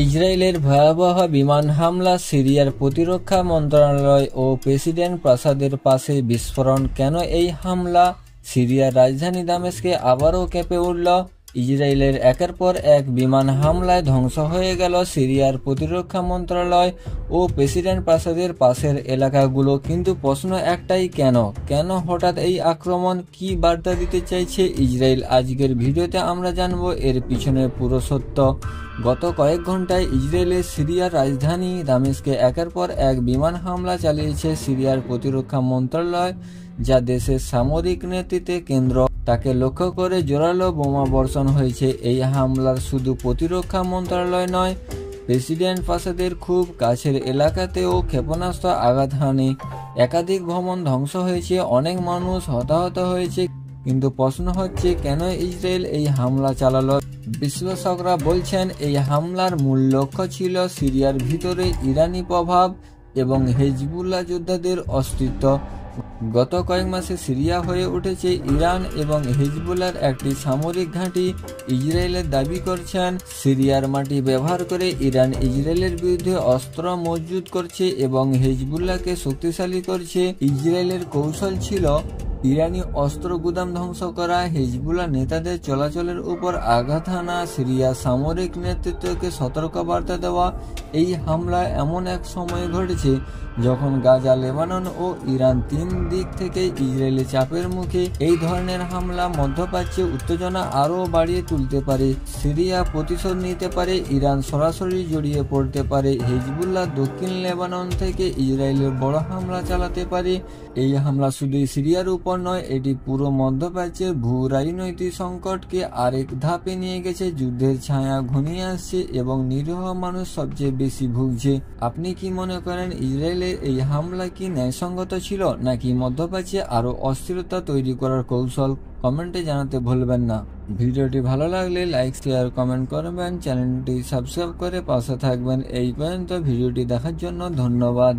ইসরায়েলের ভয়াবহ বিমান হামলা, সিরিয়ার প্রতিরক্ষা মন্ত্রণালয় ও প্রেসিডেন্ট প্রাসাদের পাশে বিস্ফোরণ। কেন এই হামলা? সিরিয়ার রাজধানী দামেস্কে আবারও কেঁপে উঠল। ইসরায়েলের একের পর এক বিমান হামলায় ধ্বংস হয়ে গেল সিরিয়ার প্রতিরক্ষা মন্ত্রণালয় ও প্রেসিডেন্ট প্রাসাদের পাশের এলাকাগুলো। কিন্তু প্রশ্ন একটাই, কেন হঠাৎ এই আক্রমণ? কি বার্তা দিতে চাইছে ইসরায়েল? আজকের ভিডিওতে আমরা জানবো এর পিছনের পুরো সত্য। গত কয়েক ঘন্টায় ইসরায়েলের সিরিয়ার রাজধানী দামেস্কে একের পর এক বিমান হামলা চালিয়েছে সিরিয়ার প্রতিরক্ষা মন্ত্রণালয়, যা দেশের সামরিক নেতৃত্বের কেন্দ্র। তাকে লক্ষ্য করে জোরালো বোমা বর্ষণ হয়েছে। এই হামলার শুধু প্রতিরক্ষা মন্ত্রণালয় নয়, প্রেসিডেন্ট প্রাসাদের খুব কাছের এলাকাতেও ক্ষেপণাস্ত্র আঘাত হানে। একাধিক ভবন ধ্বংস হয়েছে, অনেক মানুষ হতাহত হয়েছে। কিন্তু প্রশ্ন হচ্ছে, কেন ইসরায়েল এই হামলা চালালো? বিশ্লেষকরা বলছেন এই হামলার মূল লক্ষ্য ছিল সিরিয়ার ভিতরে ইরানি প্রভাব এবং হেজবুল্লাহ যোদ্ধাদের অস্তিত্ব। গত কয়েক মাসে সিরিয়া হয়ে উঠেছে ইরান এবং হেজবুল্লাহর একটি সামরিক ঘাঁটি। ইসরায়েলের দাবি করছেন, সিরিয়ার মাটি ব্যবহার করে ইরান ইসরায়েলের বিরুদ্ধে অস্ত্র মজুত করছে এবং হেজবুল্লাহকে শক্তিশালী করছে। ইসরায়েলের কৌশল ছিল ইরানি অস্ত্র গুদাম ধ্বংস করা, হেজবুল্লাহ নেতাদের চলাচলের উপর আঘাত হানা, সিরিয়া সামরিক নেতৃত্বকে সতর্কবার্তা দেওয়া। এই হামলা এমন এক সময়ে ঘটেছে যখন গাজা, লেবানন ও ইরান তিন দিক থেকে ইসরায়েলি চাপের মুখে। এই ধরনের হামলা মধ্যপ্রাচ্যে উত্তেজনা আরও বাড়িয়ে তুলতে পারে। সিরিয়া প্রতিশোধ নিতে পারে, ইরান সরাসরি জড়িয়ে পড়তে পারে, হেজবুল্লাহ দক্ষিণ লেবানন থেকে ইসরায়েলের বড় হামলা চালাতে পারে। এই হামলা শুধু সিরিয়ার উপর নয়, এটি পুরো মধ্যপ্রাচ্যের ভূ রাজনৈতিক সংকটকে আরেক ধাপে নিয়ে গেছে। যুদ্ধের ছায়া ঘনিয়ে আসছে এবং নিরীহ মানুষ সবচেয়ে বেশি ভুগছে। আপনি কি মনে করেন, ইসরায়েলের এই হামলা কি ন্যায়সঙ্গত ছিল, নাকি মধ্যপ্রাচ্যে আরও অস্থিরতা তৈরি করার কৌশল? কমেন্টে জানাতে ভুলবেন না। ভিডিওটি ভালো লাগলে লাইক, শেয়ার, কমেন্ট করবেন। চ্যানেলটি সাবস্ক্রাইব করে পাশে থাকবেন। এই পর্যন্ত ভিডিওটি দেখার জন্য ধন্যবাদ।